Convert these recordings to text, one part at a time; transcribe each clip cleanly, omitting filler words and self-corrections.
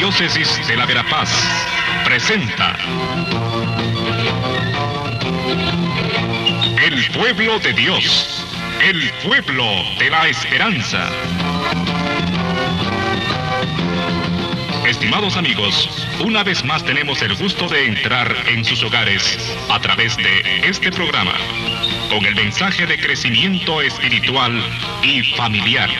Arquidiócesis de la Verapaz presenta El Pueblo de Dios, el pueblo de la esperanza. Estimados amigos, una vez más tenemos el gusto de entrar en sus hogares a través de este programa, con el mensaje de crecimiento espiritual y familiar.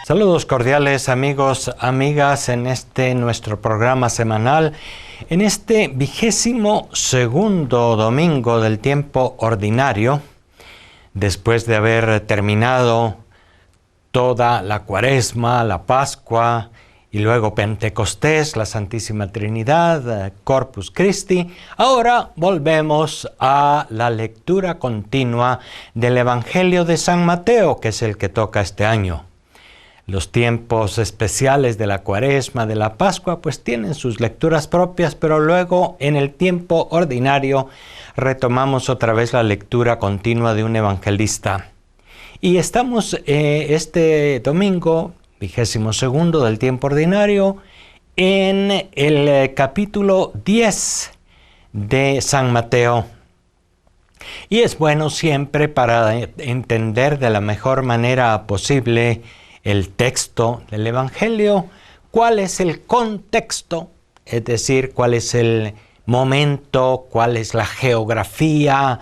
Saludos cordiales amigos, amigas, en este nuestro programa semanal, en este 22º domingo del tiempo ordinario, después de haber terminado toda la Cuaresma, la Pascua y luego Pentecostés, la Santísima Trinidad, Corpus Christi. Ahora volvemos a la lectura continua del Evangelio de San Mateo, que es el que toca este año. Los tiempos especiales de la Cuaresma, de la Pascua, pues tienen sus lecturas propias, pero luego en el tiempo ordinario retomamos otra vez la lectura continua de un evangelista. Y estamos este domingo, 22º del tiempo ordinario, en el capítulo 10 de San Mateo. Y es bueno siempre, para entender de la mejor manera posible el texto del Evangelio, cuál es el contexto, es decir, cuál es el momento, cuál es la geografía,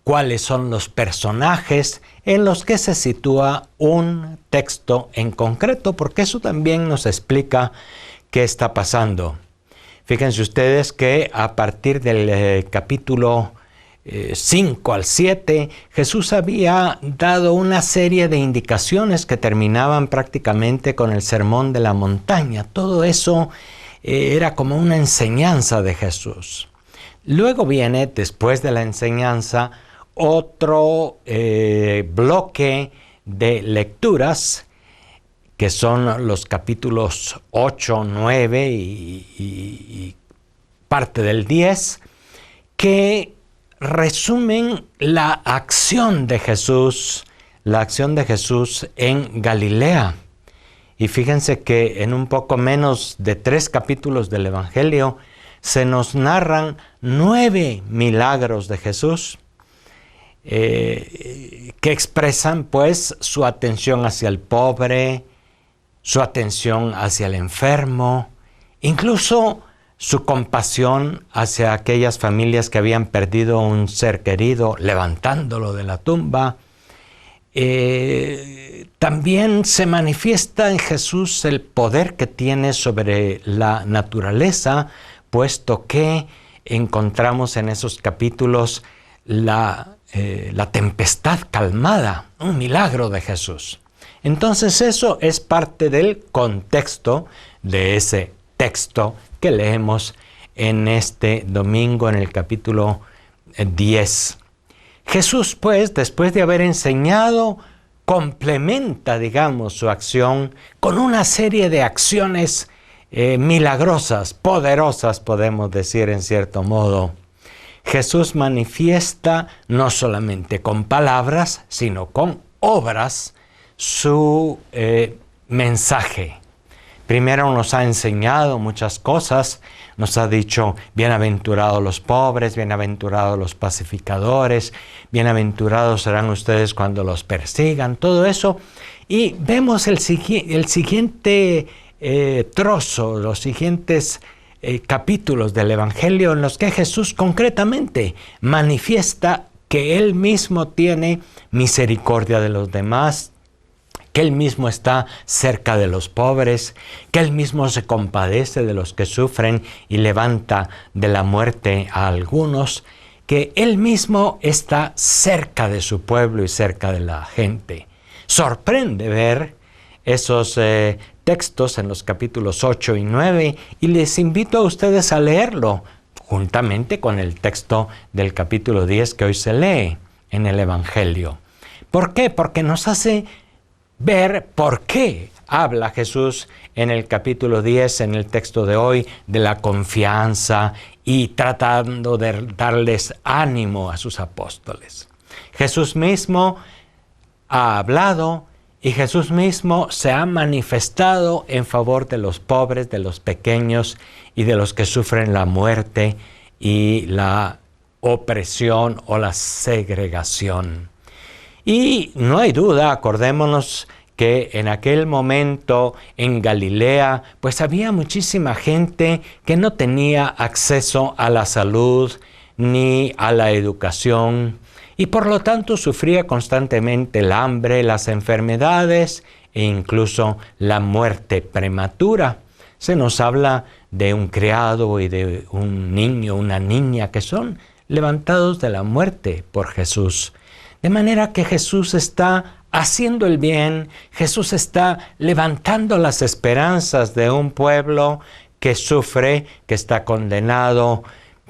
cuáles son los personajes en los que se sitúa un texto en concreto, porque eso también nos explica qué está pasando. Fíjense ustedes que a partir del capítulo 5 al 7, Jesús había dado una serie de indicaciones que terminaban prácticamente con el sermón de la montaña. Todo eso era como una enseñanza de Jesús. Luego viene, después de la enseñanza, otro bloque de lecturas, que son los capítulos 8, 9 y parte del 10, que resumen la acción de Jesús en Galilea. Y fíjense que en un poco menos de 3 capítulos del Evangelio se nos narran 9 milagros de Jesús que expresan pues su atención hacia el pobre, su atención hacia el enfermo, incluso su compasión hacia aquellas familias que habían perdido un ser querido, levantándolo de la tumba. También se manifiesta en Jesús el poder que tiene sobre la naturaleza, puesto que encontramos en esos capítulos la tempestad calmada, un milagro de Jesús. Entonces eso es parte del contexto de ese texto que leemos en este domingo en el capítulo 10. Jesús, pues, después de haber enseñado, complementa, digamos, su acción con una serie de acciones milagrosas, poderosas, podemos decir en cierto modo. Jesús manifiesta no solamente con palabras, sino con obras su mensaje. Primero nos ha enseñado muchas cosas, nos ha dicho, bienaventurados los pobres, bienaventurados los pacificadores, bienaventurados serán ustedes cuando los persigan, todo eso. Y vemos el siguiente trozo, los siguientes capítulos del Evangelio en los que Jesús concretamente manifiesta que Él mismo tiene misericordia de los demás, que Él mismo está cerca de los pobres, que Él mismo se compadece de los que sufren y levanta de la muerte a algunos, que Él mismo está cerca de su pueblo y cerca de la gente. Sorprende ver esos textos en los capítulos 8 y 9 y les invito a ustedes a leerlo juntamente con el texto del capítulo 10 que hoy se lee en el Evangelio. ¿Por qué? Porque nos hace ver por qué habla Jesús en el capítulo 10, en el texto de hoy, de la confianza y tratando de darles ánimo a sus apóstoles. Jesús mismo ha hablado y Jesús mismo se ha manifestado en favor de los pobres, de los pequeños y de los que sufren la muerte y la opresión o la segregación. Y no hay duda, acordémonos que en aquel momento en Galilea, pues había muchísima gente que no tenía acceso a la salud ni a la educación y por lo tanto sufría constantemente el hambre, las enfermedades e incluso la muerte prematura. Se nos habla de un criado y de un niño, una niña que son levantados de la muerte por Jesús. De manera que Jesús está haciendo el bien, Jesús está levantando las esperanzas de un pueblo que sufre, que está condenado,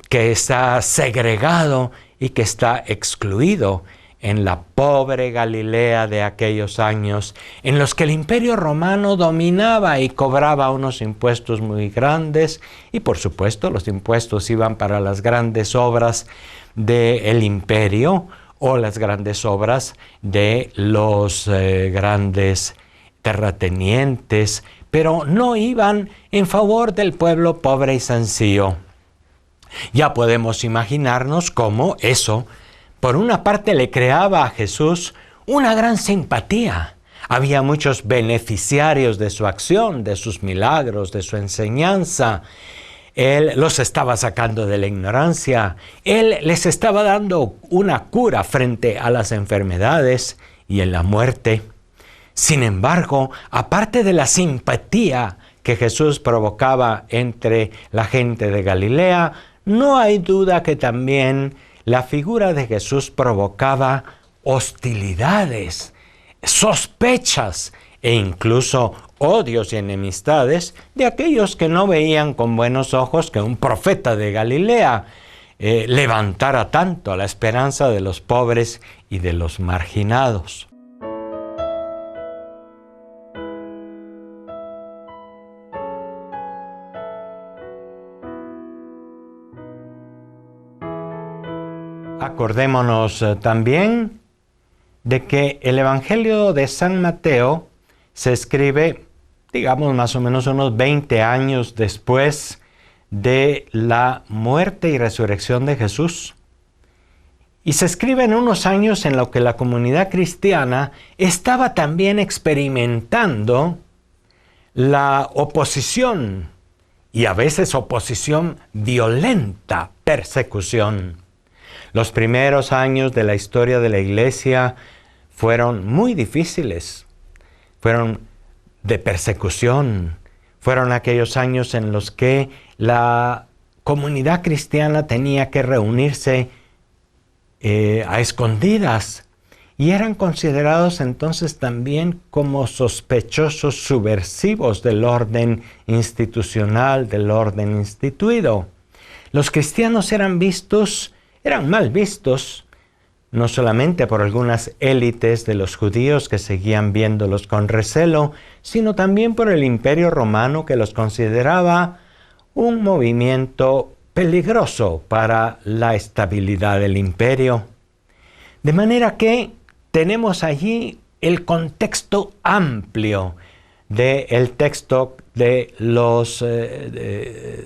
que está segregado y que está excluido en la pobre Galilea de aquellos años, en los que el Imperio Romano dominaba y cobraba unos impuestos muy grandes, y por supuesto los impuestos iban para las grandes obras del imperio o las grandes obras de los grandes terratenientes, pero no iban en favor del pueblo pobre y sencillo. Ya podemos imaginarnos cómo eso, por una parte, le creaba a Jesús una gran simpatía. Había muchos beneficiarios de su acción, de sus milagros, de su enseñanza. Él los estaba sacando de la ignorancia. Él les estaba dando una cura frente a las enfermedades y en la muerte. Sin embargo, aparte de la simpatía que Jesús provocaba entre la gente de Galilea, no hay duda que también la figura de Jesús provocaba hostilidades, sospechas e incluso odios y enemistades de aquellos que no veían con buenos ojos que un profeta de Galilea levantara tanto a la esperanza de los pobres y de los marginados. Acordémonos también de que el Evangelio de San Mateo se escribe, digamos, más o menos unos 20 años después de la muerte y resurrección de Jesús. Y se escribe en unos años en los que la comunidad cristiana estaba también experimentando la oposición, y a veces oposición violenta, persecución. Los primeros años de la historia de la Iglesia fueron muy difíciles, fueron de persecución, fueron aquellos años en los que la comunidad cristiana tenía que reunirse a escondidas y eran considerados entonces también como sospechosos subversivos del orden institucional, del orden instituido. Los cristianos eran mal vistos, no solamente por algunas élites de los judíos que seguían viéndolos con recelo, sino también por el Imperio Romano que los consideraba un movimiento peligroso para la estabilidad del imperio. De manera que tenemos allí el contexto amplio del texto de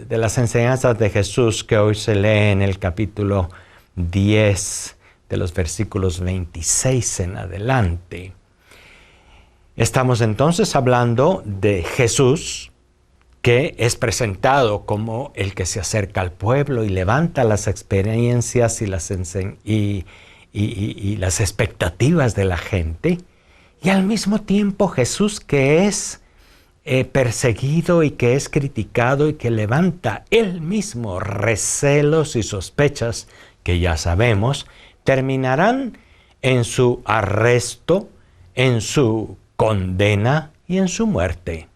las enseñanzas de Jesús que hoy se lee en el capítulo 10 de los versículos 26 en adelante. Estamos entonces hablando de Jesús, que es presentado como el que se acerca al pueblo y levanta las experiencias y las expectativas de la gente, y al mismo tiempo Jesús que es perseguido y que es criticado y que levanta él mismo recelos y sospechas que ya sabemos, terminarán en su arresto, en su condena y en su muerte.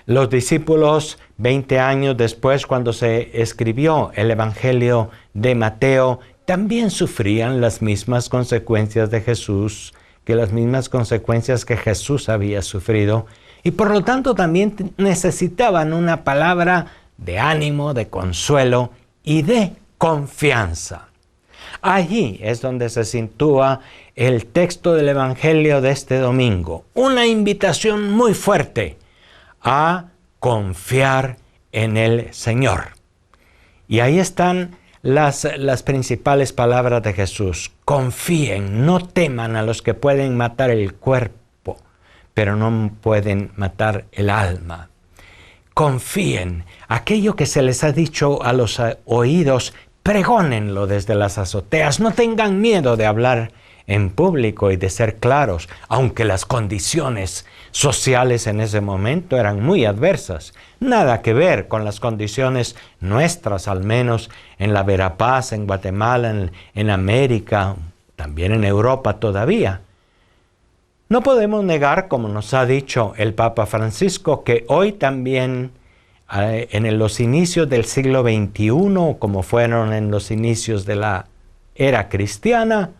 Los discípulos, 20 años después, cuando se escribió el Evangelio de Mateo, también sufrían las mismas consecuencias de Jesús que las mismas consecuencias que Jesús había sufrido, y por lo tanto también necesitaban una palabra de ánimo, de consuelo y de confianza. Allí es donde se sitúa el texto del Evangelio de este domingo, una invitación muy fuerte a confiar en el Señor. Y ahí están las principales palabras de Jesús. Confíen, no teman a los que pueden matar el cuerpo, pero no pueden matar el alma. Confíen, aquello que se les ha dicho a los oídos, pregónenlo desde las azoteas, no tengan miedo de hablar en público y de ser claros, aunque las condiciones sociales en ese momento eran muy adversas. Nada que ver con las condiciones nuestras, al menos en la Verapaz, en Guatemala, en América, también en Europa todavía. No podemos negar, como nos ha dicho el Papa Francisco, que hoy también, en los inicios del siglo XXI, como fueron en los inicios de la era cristiana,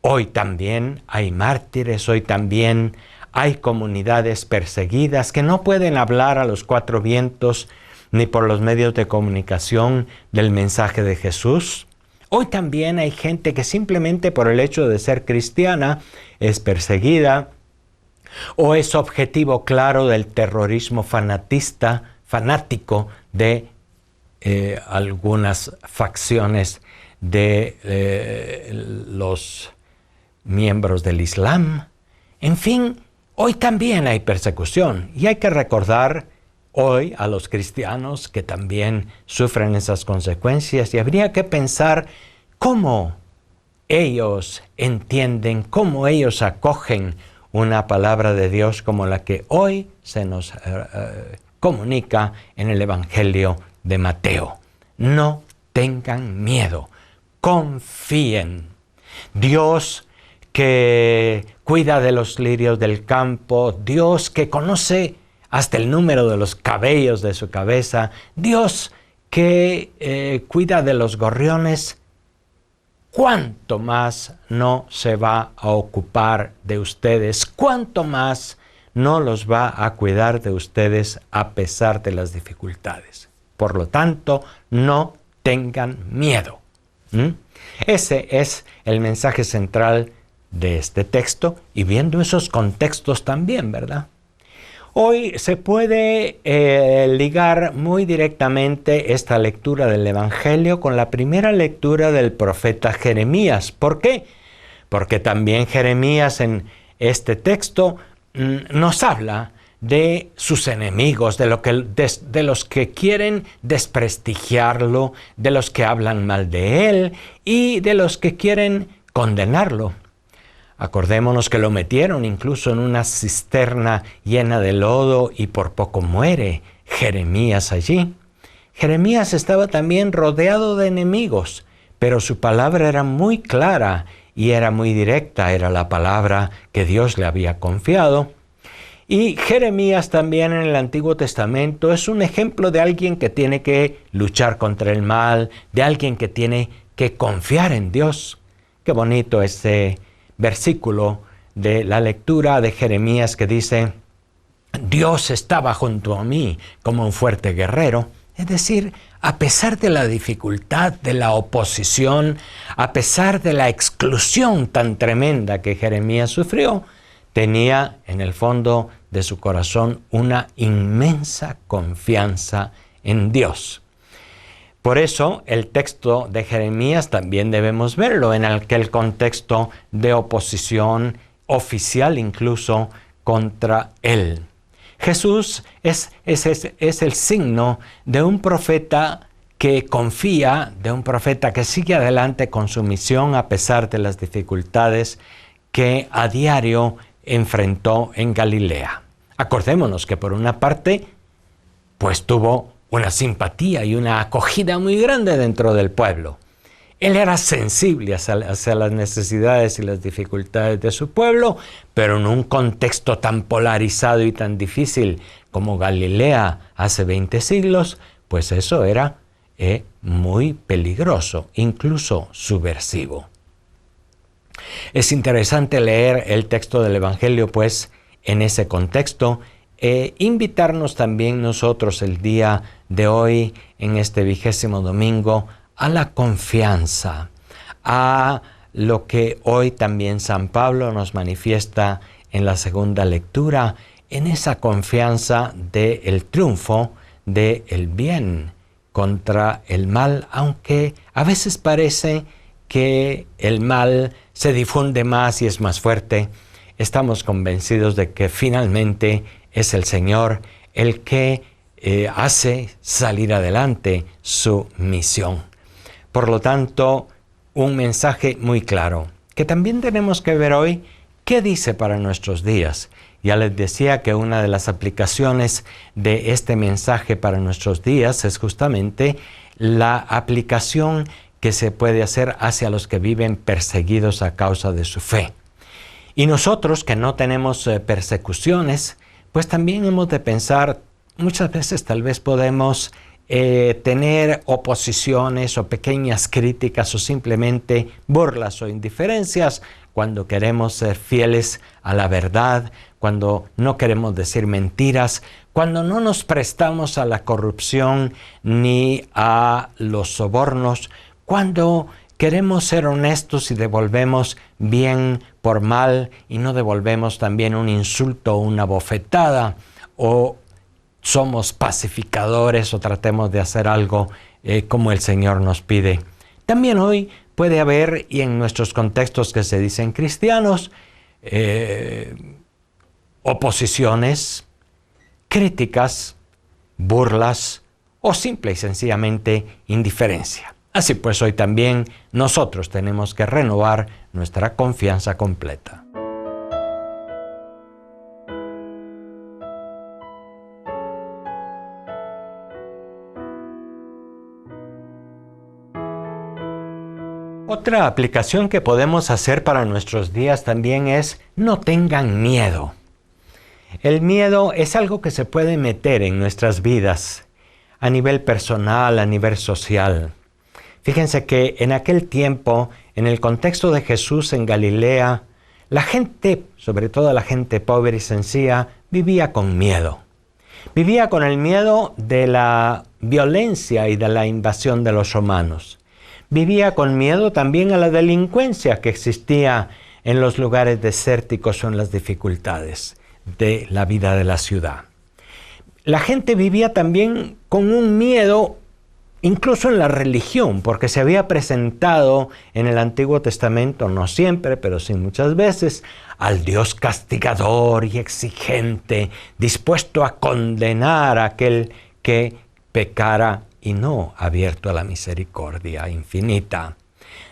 hoy también hay mártires, hoy también hay comunidades perseguidas que no pueden hablar a los cuatro vientos ni por los medios de comunicación del mensaje de Jesús. Hoy también hay gente que simplemente por el hecho de ser cristiana es perseguida o es objetivo claro del terrorismo fanático de algunas facciones de los miembros del Islam. En fin, hoy también hay persecución y hay que recordar hoy a los cristianos que también sufren esas consecuencias y habría que pensar cómo ellos entienden, cómo ellos acogen una palabra de Dios como la que hoy se nos comunica en el Evangelio de Mateo. No tengan miedo, confíen. Dios que cuida de los lirios del campo, Dios que conoce hasta el número de los cabellos de su cabeza, Dios que cuida de los gorriones, ¿cuánto más no se va a ocupar de ustedes? ¿Cuánto más no los va a cuidar de ustedes a pesar de las dificultades? Por lo tanto, no tengan miedo. Ese es el mensaje central de este texto y viendo esos contextos también, ¿verdad? Hoy se puede ligar muy directamente esta lectura del Evangelio con la primera lectura del profeta Jeremías. ¿Por qué? Porque también Jeremías en este texto nos habla de sus enemigos, de los que quieren desprestigiarlo, de los que hablan mal de él y de los que quieren condenarlo. Acordémonos que lo metieron incluso en una cisterna llena de lodo y por poco muere Jeremías allí. Jeremías estaba también rodeado de enemigos, pero su palabra era muy clara y era muy directa, era la palabra que Dios le había confiado. Y Jeremías también en el Antiguo Testamento es un ejemplo de alguien que tiene que luchar contra el mal, de alguien que tiene que confiar en Dios. Qué bonito ese versículo de la lectura de Jeremías que dice: Dios estaba junto a mí como un fuerte guerrero. Es decir, a pesar de la dificultad, de la oposición, a pesar de la exclusión tan tremenda que Jeremías sufrió, tenía en el fondo de su corazón una inmensa confianza en Dios. Por eso el texto de Jeremías también debemos verlo en aquel contexto de oposición oficial incluso contra él. Jesús es el signo de un profeta que confía, de un profeta que sigue adelante con su misión a pesar de las dificultades que a diario enfrentó en Galilea. Acordémonos que por una parte, pues tuvo una simpatía y una acogida muy grande dentro del pueblo. Él era sensible hacia las necesidades y las dificultades de su pueblo, pero en un contexto tan polarizado y tan difícil como Galilea hace 20 siglos, pues eso era muy peligroso, incluso subversivo. Es interesante leer el texto del Evangelio, pues, en ese contexto, invitarnos también nosotros el día de hoy, en este 20º domingo, a la confianza, a lo que hoy también San Pablo nos manifiesta en la segunda lectura, en esa confianza del triunfo del bien contra el mal, aunque a veces parece que el mal se difunde más y es más fuerte. Estamos convencidos de que finalmente es el Señor el que hace salir adelante su misión. Por lo tanto, un mensaje muy claro, que también tenemos que ver hoy qué dice para nuestros días. Ya les decía que una de las aplicaciones de este mensaje para nuestros días es justamente la aplicación que se puede hacer hacia los que viven perseguidos a causa de su fe. Y nosotros que no tenemos persecuciones, pues también hemos de pensar, muchas veces tal vez podemos tener oposiciones o pequeñas críticas o simplemente burlas o indiferencias cuando queremos ser fieles a la verdad, cuando no queremos decir mentiras, cuando no nos prestamos a la corrupción ni a los sobornos, cuando queremos ser honestos y devolvemos bien por mal y no devolvemos también un insulto o una bofetada, o somos pacificadores o tratemos de hacer algo como el Señor nos pide. También hoy puede haber, y en nuestros contextos que se dicen cristianos, oposiciones, críticas, burlas o simple y sencillamente indiferencia. Así pues, hoy también nosotros tenemos que renovar nuestra confianza completa. Otra aplicación que podemos hacer para nuestros días también es no tengan miedo. El miedo es algo que se puede meter en nuestras vidas a nivel personal, a nivel social. Fíjense que en aquel tiempo, en el contexto de Jesús en Galilea, la gente, sobre todo la gente pobre y sencilla, vivía con miedo. Vivía con el miedo de la violencia y de la invasión de los romanos. Vivía con miedo también a la delincuencia que existía en los lugares desérticos o en las dificultades de la vida de la ciudad. La gente vivía también con un miedo incluso en la religión, porque se había presentado en el Antiguo Testamento, no siempre, pero sí muchas veces, al Dios castigador y exigente, dispuesto a condenar a aquel que pecara y no abierto a la misericordia infinita.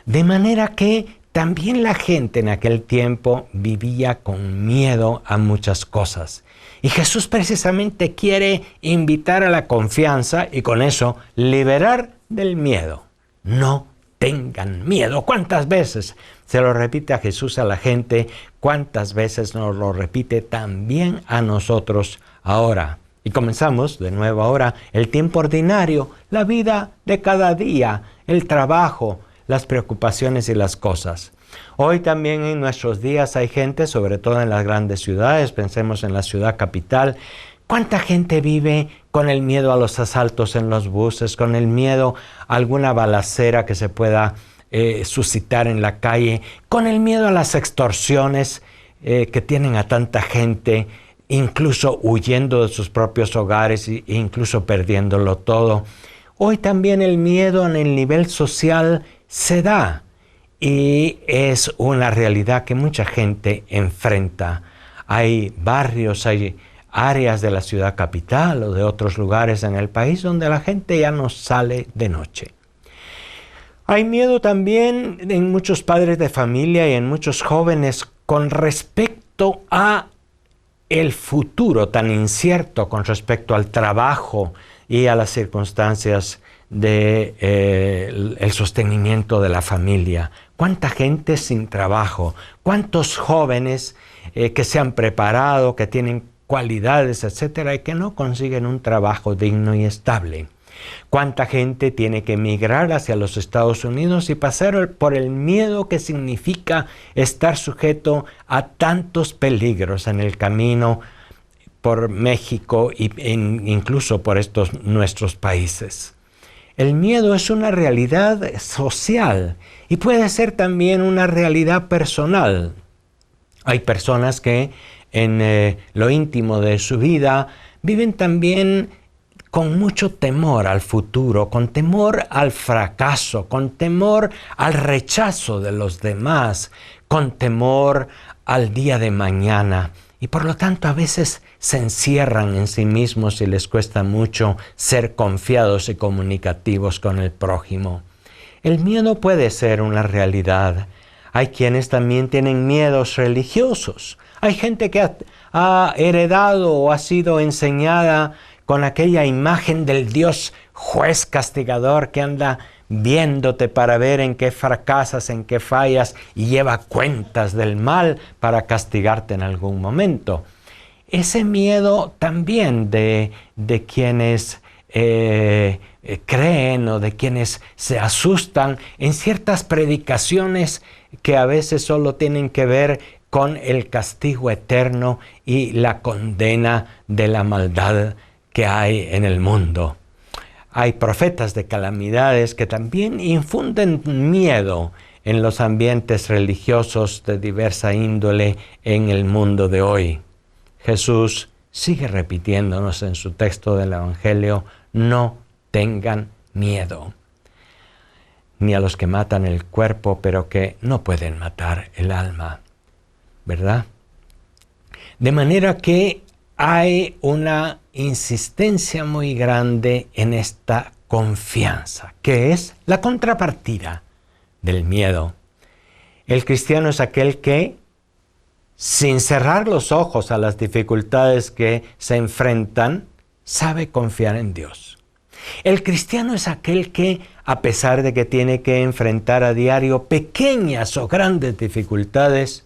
De manera que también la gente en aquel tiempo vivía con miedo a muchas cosas. Y Jesús precisamente quiere invitar a la confianza y con eso liberar del miedo. No tengan miedo. ¿Cuántas veces se lo repite a Jesús a la gente? ¿Cuántas veces nos lo repite también a nosotros ahora? Y comenzamos de nuevo ahora el tiempo ordinario, la vida de cada día, el trabajo, las preocupaciones y las cosas. Hoy también en nuestros días hay gente, sobre todo en las grandes ciudades, pensemos en la ciudad capital. ¿Cuánta gente vive con el miedo a los asaltos en los buses, con el miedo a alguna balacera que se pueda suscitar en la calle, con el miedo a las extorsiones que tienen a tanta gente, incluso huyendo de sus propios hogares e incluso perdiéndolo todo? Hoy también el miedo en el nivel social se da y es una realidad que mucha gente enfrenta. Hay barrios, hay áreas de la ciudad capital o de otros lugares en el país donde la gente ya no sale de noche. Hay miedo también en muchos padres de familia y en muchos jóvenes con respecto a el futuro tan incierto, con respecto al trabajo y a las circunstancias del sostenimiento de la familia. ¿Cuánta gente sin trabajo? ¿Cuántos jóvenes que se han preparado, que tienen cualidades, etcétera, y que no consiguen un trabajo digno y estable? ¿Cuánta gente tiene que emigrar hacia los Estados Unidos y pasar por el miedo que significa estar sujeto a tantos peligros en el camino por México e incluso por estos nuestros países? El miedo es una realidad social y puede ser también una realidad personal. Hay personas que en lo íntimo de su vida viven también con mucho temor al futuro, con temor al fracaso, con temor al rechazo de los demás, con temor al día de mañana. Y por lo tanto a veces se encierran en sí mismos y les cuesta mucho ser confiados y comunicativos con el prójimo. El miedo puede ser una realidad. Hay quienes también tienen miedos religiosos. Hay gente que ha heredado o ha sido enseñada con aquella imagen del Dios juez castigador que anda viéndote para ver en qué fracasas, en qué fallas y lleva cuentas del mal para castigarte en algún momento. Ese miedo también de quienes creen o de quienes se asustan en ciertas predicaciones que a veces solo tienen que ver con el castigo eterno y la condena de la maldad que hay en el mundo. Hay profetas de calamidades que también infunden miedo en los ambientes religiosos de diversa índole en el mundo de hoy. Jesús sigue repitiéndonos en su texto del Evangelio: no tengan miedo, ni a los que matan el cuerpo, pero que no pueden matar el alma, ¿verdad? De manera que hay una insistencia muy grande en esta confianza, que es la contrapartida del miedo. El cristiano es aquel que, sin cerrar los ojos a las dificultades que se enfrentan, sabe confiar en Dios. El cristiano es aquel que, a pesar de que tiene que enfrentar a diario pequeñas o grandes dificultades,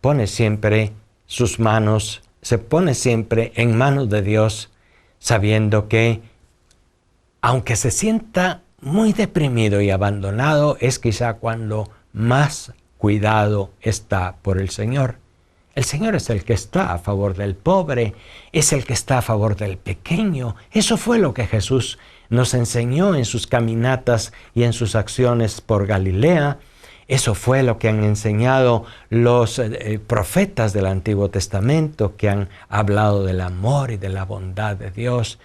pone siempre sus manos, se pone siempre en manos de Dios, sabiendo que, aunque se sienta muy deprimido y abandonado, es quizá cuando más cuidado está por el Señor. El Señor es el que está a favor del pobre, es el que está a favor del pequeño. Eso fue lo que Jesús nos enseñó en sus caminatas y en sus acciones por Galilea. Eso fue lo que han enseñado los profetas del Antiguo Testamento, que han hablado del amor y de la bondad de Dios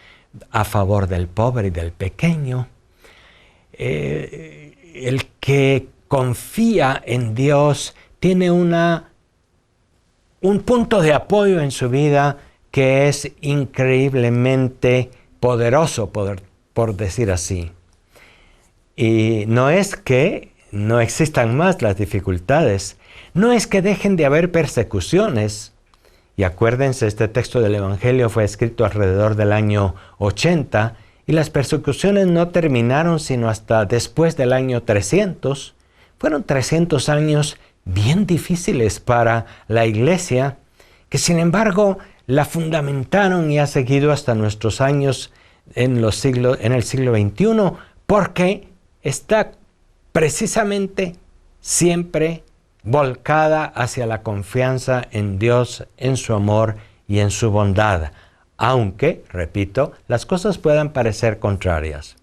a favor del pobre y del pequeño. El que confía en Dios tiene un punto de apoyo en su vida que es increíblemente poderoso, por decir así. Y no es que no existan más las dificultades, no es que dejen de haber persecuciones. Y acuérdense, este texto del Evangelio fue escrito alrededor del año 80 y las persecuciones no terminaron sino hasta después del año 300. Fueron 300 años bien difíciles para la Iglesia, que sin embargo la fundamentaron y ha seguido hasta nuestros años en el siglo XXI, porque está precisamente siempre volcada hacia la confianza en Dios, en su amor y en su bondad, aunque, repito, las cosas puedan parecer contrarias.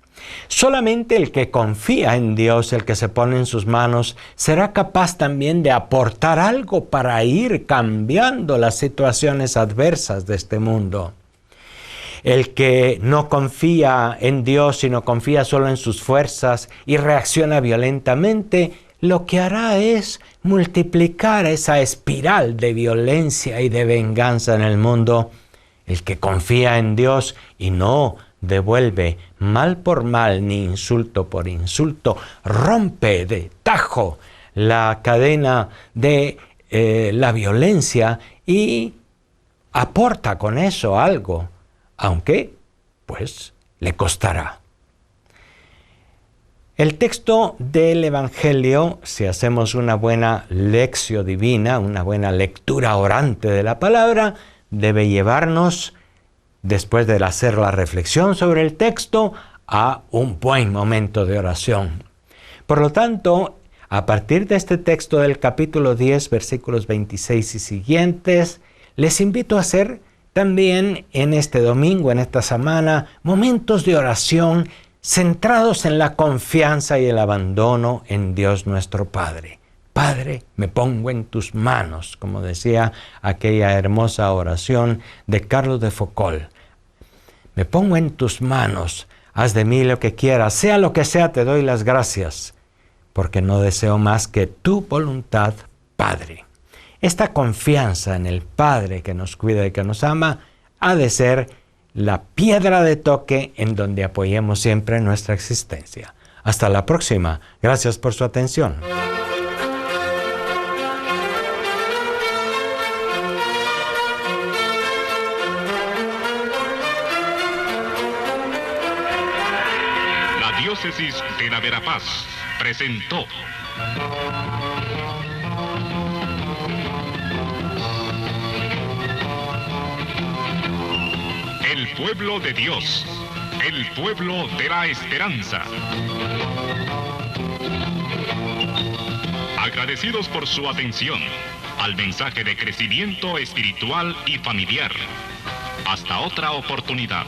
Solamente el que confía en Dios, el que se pone en sus manos, será capaz también de aportar algo para ir cambiando las situaciones adversas de este mundo. El que no confía en Dios, sino confía solo en sus fuerzas y reacciona violentamente, lo que hará es multiplicar esa espiral de violencia y de venganza en el mundo. El que confía en Dios y no devuelve mal por mal ni insulto por insulto, rompe de tajo la cadena de la violencia y aporta con eso algo, aunque pues le costará. El texto del Evangelio, si hacemos una buena lección divina, una buena lectura orante de la palabra, debe llevarnos, después de hacer la reflexión sobre el texto, a un buen momento de oración. Por lo tanto, a partir de este texto del capítulo 10, versículos 26 y siguientes, les invito a hacer también en este domingo, en esta semana, momentos de oración centrados en la confianza y el abandono en Dios nuestro Padre. Padre, me pongo en tus manos, como decía aquella hermosa oración de Carlos de Foucault. Me pongo en tus manos, haz de mí lo que quieras, sea lo que sea, te doy las gracias, porque no deseo más que tu voluntad, Padre. Esta confianza en el Padre que nos cuida y que nos ama ha de ser la piedra de toque en donde apoyemos siempre nuestra existencia. Hasta la próxima. Gracias por su atención. La Diócesis de la Verapaz presentó El pueblo de Dios, el pueblo de la esperanza. Agradecidos por su atención al mensaje de crecimiento espiritual y familiar. Hasta otra oportunidad.